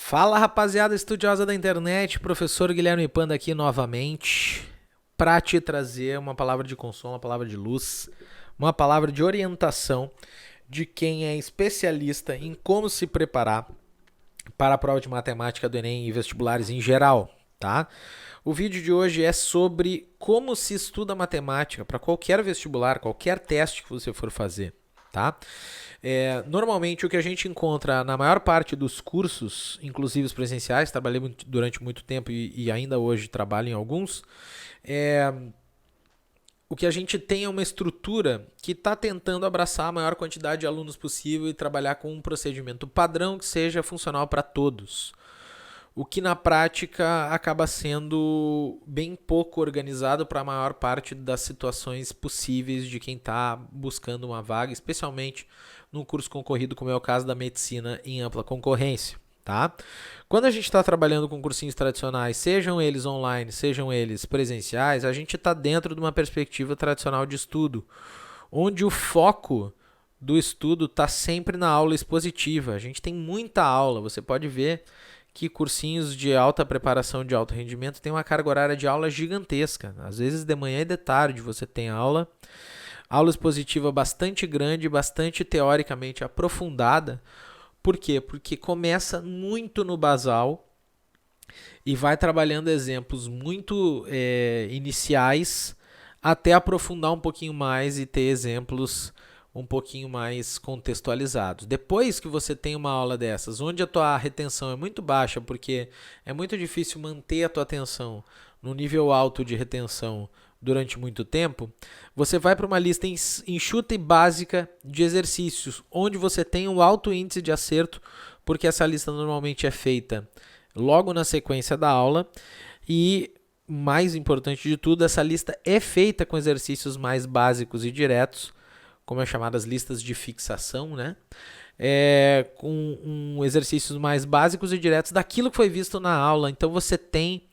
Fala, rapaziada estudiosa da internet, professor Guilherme Panda aqui novamente para te trazer uma palavra de consolo, uma palavra de luz, uma palavra de orientação de quem é especialista em como se preparar para a prova de matemática do Enem e vestibulares em geral, tá? O vídeo de hoje é sobre como se estuda matemática para qualquer vestibular, qualquer teste que você for fazer, tá? Normalmente o que a gente encontra na maior parte dos cursos, inclusive os presenciais, trabalhei durante muito tempo e ainda hoje trabalho em alguns, o que a gente tem é uma estrutura que está tentando abraçar a maior quantidade de alunos possível e trabalhar com um procedimento padrão que seja funcional para todos. O que na prática acaba sendo bem pouco organizado para a maior parte das situações possíveis de quem está buscando uma vaga, especialmente num curso concorrido, como é o caso da medicina em ampla concorrência. Tá? Quando a gente está trabalhando com cursinhos tradicionais, sejam eles online, sejam eles presenciais, a gente está dentro de uma perspectiva tradicional de estudo, onde o foco do estudo está sempre na aula expositiva. A gente tem muita aula, você pode ver que cursinhos de alta preparação de alto rendimento têm uma carga horária de aula gigantesca. Às vezes de manhã e de tarde você tem aula expositiva bastante grande, bastante teoricamente aprofundada. Por quê? Porque começa muito no basal e vai trabalhando exemplos muito iniciais até aprofundar um pouquinho mais e ter exemplos um pouquinho mais contextualizados. Depois que você tem uma aula dessas, onde a tua retenção é muito baixa, porque é muito difícil manter a tua atenção no nível alto de retenção durante muito tempo, você vai para uma lista enxuta e básica de exercícios, onde você tem um alto índice de acerto, porque essa lista normalmente é feita logo na sequência da aula e, mais importante de tudo, essa lista é feita com exercícios mais básicos e diretos, como é chamadas listas de fixação, né? Com exercícios mais básicos e diretos daquilo que foi visto na aula. Então você tem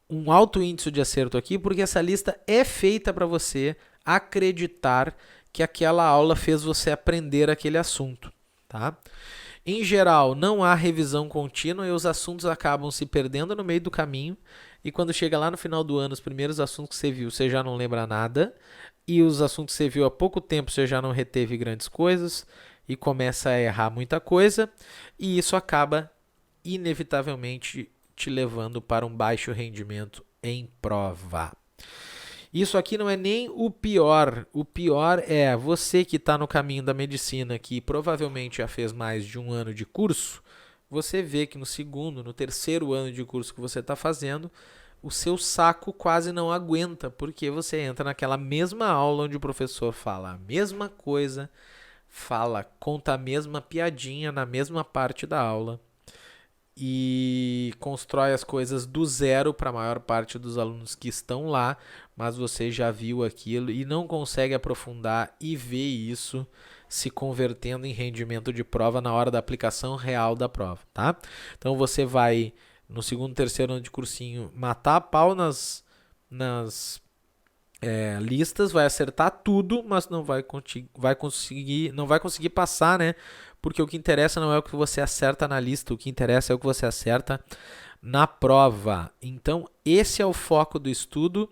um alto índice de acerto aqui, porque essa lista é feita para você acreditar que aquela aula fez você aprender aquele assunto, tá? Em geral, não há revisão contínua e os assuntos acabam se perdendo no meio do caminho. E quando chega lá no final do ano, os primeiros assuntos que você viu, você já não lembra nada. E os assuntos que você viu há pouco tempo, você já não reteve grandes coisas e começa a errar muita coisa. E isso acaba, inevitavelmente, te levando para um baixo rendimento em prova. Isso aqui não é nem o pior. O pior é você que está no caminho da medicina, que provavelmente já fez mais de um ano de curso, você vê que no segundo, no terceiro ano de curso que você está fazendo, o seu saco quase não aguenta, porque você entra naquela mesma aula onde o professor fala a mesma coisa, conta a mesma piadinha na mesma parte da aula e constrói as coisas do zero para a maior parte dos alunos que estão lá, mas você já viu aquilo e não consegue aprofundar e ver isso se convertendo em rendimento de prova na hora da aplicação real da prova, tá? Então você vai, no segundo, terceiro ano de cursinho, matar a pau nas listas, vai acertar tudo, mas não vai conseguir passar, né? Porque o que interessa não é o que você acerta na lista, o que interessa é o que você acerta na prova. Então, esse é o foco do estudo.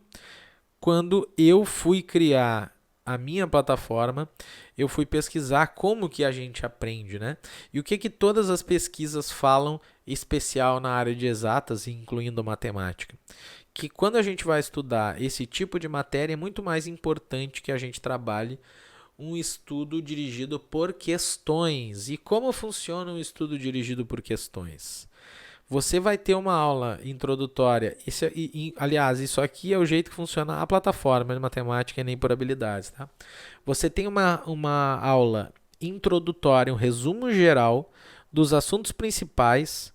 Quando eu fui criar a minha plataforma, eu fui pesquisar como que a gente aprende, né? E o que todas as pesquisas falam, especial na área de exatas, incluindo matemática. Que quando a gente vai estudar esse tipo de matéria, é muito mais importante que a gente trabalhe um estudo dirigido por questões. E como funciona um estudo dirigido por questões? Você vai ter uma aula introdutória. Aliás, isso aqui é o jeito que funciona a plataforma de matemática e nem por habilidades. Tá? Você tem uma aula introdutória, um resumo geral dos assuntos principais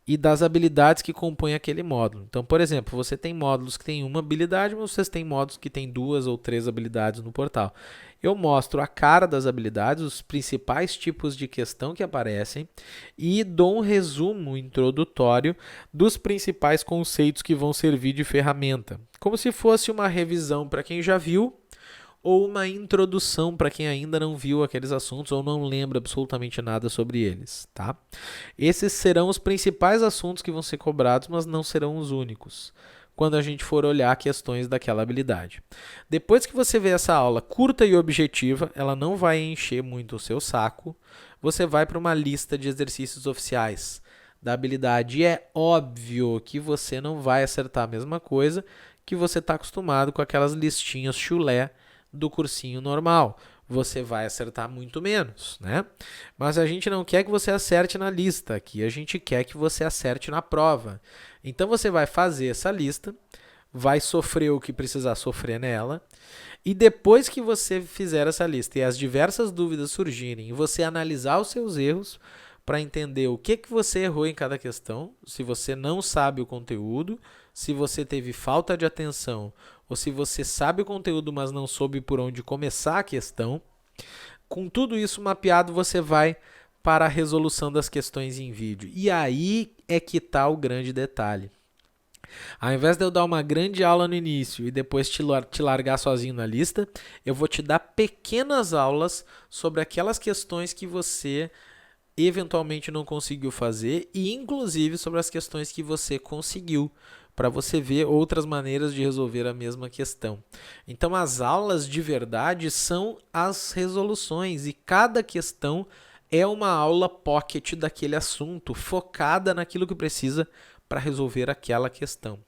e das habilidades que compõem aquele módulo. Então, por exemplo, você tem módulos que têm uma habilidade, mas você tem módulos que têm 2 ou 3 habilidades no portal. Eu mostro a cara das habilidades, os principais tipos de questão que aparecem e dou um resumo introdutório dos principais conceitos que vão servir de ferramenta. Como se fosse uma revisão para quem já viu, ou uma introdução para quem ainda não viu aqueles assuntos ou não lembra absolutamente nada sobre eles, tá? Esses serão os principais assuntos que vão ser cobrados, mas não serão os únicos, quando a gente for olhar questões daquela habilidade. Depois que você vê essa aula curta e objetiva, ela não vai encher muito o seu saco, você vai para uma lista de exercícios oficiais da habilidade. E é óbvio que você não vai acertar a mesma coisa que você está acostumado com aquelas listinhas chulé do cursinho normal. Você vai acertar muito menos, né? Mas a gente não quer que você acerte na lista aqui, a gente quer que você acerte na prova. Então você vai fazer essa lista, vai sofrer o que precisar sofrer nela, e depois que você fizer essa lista e as diversas dúvidas surgirem, e você analisar os seus erros para entender o que você errou em cada questão, se você não sabe o conteúdo, se você teve falta de atenção, ou se você sabe o conteúdo, mas não soube por onde começar a questão. Com tudo isso mapeado, você vai para a resolução das questões em vídeo. E aí é que está o grande detalhe. Ao invés de eu dar uma grande aula no início e depois te largar sozinho na lista, eu vou te dar pequenas aulas sobre aquelas questões que você eventualmente não conseguiu fazer e inclusive sobre as questões que você conseguiu, para você ver outras maneiras de resolver a mesma questão. Então as aulas de verdade são as resoluções e cada questão é uma aula pocket daquele assunto, focada naquilo que precisa para resolver aquela questão.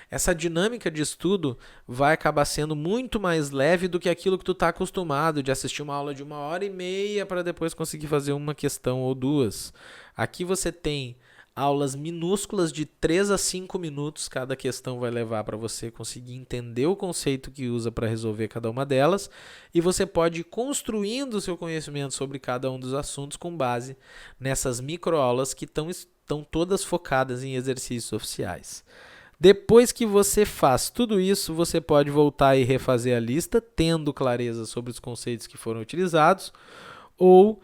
Essa dinâmica de estudo vai acabar sendo muito mais leve do que aquilo que tu está acostumado de assistir uma aula de 1h30 para depois conseguir fazer uma questão ou duas. Aqui você tem aulas minúsculas de 3 a 5 minutos cada questão vai levar para você conseguir entender o conceito que usa para resolver cada uma delas, e você pode ir construindo o seu conhecimento sobre cada um dos assuntos com base nessas microaulas que estão todas focadas em exercícios oficiais. Depois que você faz tudo isso, você pode voltar e refazer a lista, tendo clareza sobre os conceitos que foram utilizados, ou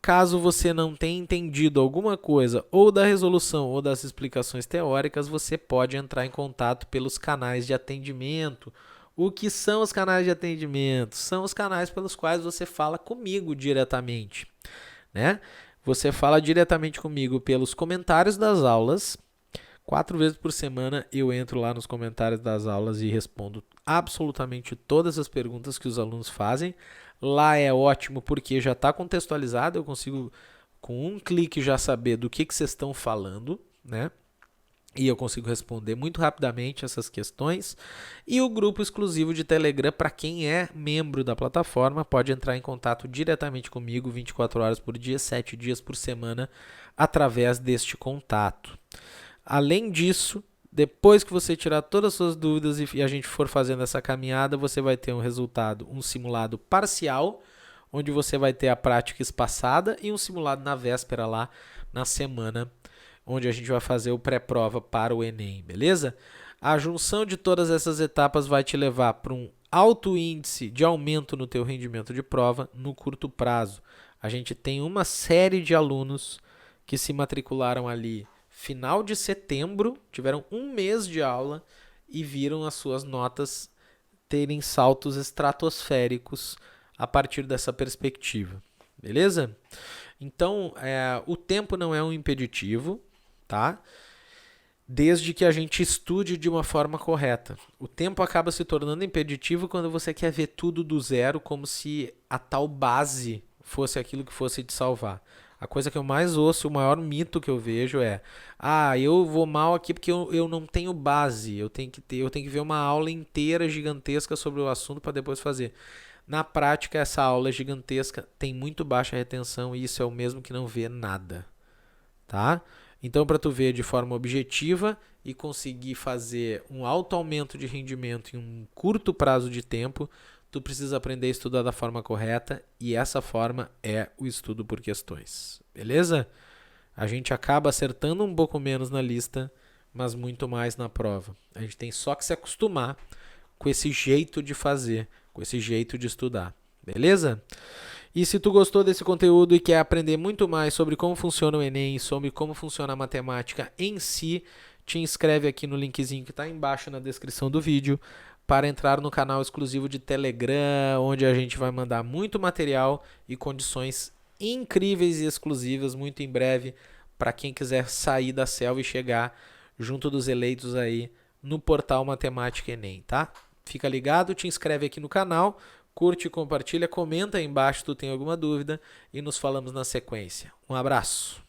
caso você não tenha entendido alguma coisa ou da resolução ou das explicações teóricas, você pode entrar em contato pelos canais de atendimento. O que são os canais de atendimento? São os canais pelos quais você fala comigo diretamente, né? Você fala diretamente comigo pelos comentários das aulas. 4 vezes por semana eu entro lá nos comentários das aulas e respondo absolutamente todas as perguntas que os alunos fazem. Lá é ótimo porque já está contextualizado, eu consigo com um clique já saber do que vocês estão falando, né? E eu consigo responder muito rapidamente essas questões. E o grupo exclusivo de Telegram, para quem é membro da plataforma, pode entrar em contato diretamente comigo 24 horas por dia, 7 dias por semana, através deste contato. Além disso, depois que você tirar todas as suas dúvidas e a gente for fazendo essa caminhada, você vai ter um resultado, um simulado parcial, onde você vai ter a prática espaçada, e um simulado na véspera lá, na semana, onde a gente vai fazer o pré-prova para o Enem, beleza? A junção de todas essas etapas vai te levar para um alto índice de aumento no teu rendimento de prova no curto prazo. A gente tem uma série de alunos que se matricularam ali final de setembro, tiveram um mês de aula e viram as suas notas terem saltos estratosféricos a partir dessa perspectiva, beleza? Então, o tempo não é um impeditivo, tá? Desde que a gente estude de uma forma correta. O tempo acaba se tornando impeditivo quando você quer ver tudo do zero, como se a tal base fosse aquilo que fosse te salvar. A coisa que eu mais ouço, o maior mito que eu vejo é: eu vou mal aqui porque eu não tenho base, eu tenho que ver uma aula inteira gigantesca sobre o assunto para depois fazer. Na prática, essa aula é gigantesca, tem muito baixa retenção e isso é o mesmo que não ver nada, tá? Então, para tu ver de forma objetiva e conseguir fazer um alto aumento de rendimento em um curto prazo de tempo, tu precisa aprender a estudar da forma correta, e essa forma é o estudo por questões, beleza? A gente acaba acertando um pouco menos na lista, mas muito mais na prova. A gente tem só que se acostumar com esse jeito de fazer, com esse jeito de estudar, beleza? E se tu gostou desse conteúdo e quer aprender muito mais sobre como funciona o Enem, sobre como funciona a matemática em si, te inscreve aqui no linkzinho que está embaixo na descrição do vídeo, para entrar no canal exclusivo de Telegram, onde a gente vai mandar muito material e condições incríveis e exclusivas muito em breve para quem quiser sair da selva e chegar junto dos eleitos aí no portal Matemática Enem, tá? Fica ligado, te inscreve aqui no canal, curte, compartilha, comenta aí embaixo se tu tem alguma dúvida e nos falamos na sequência. Um abraço.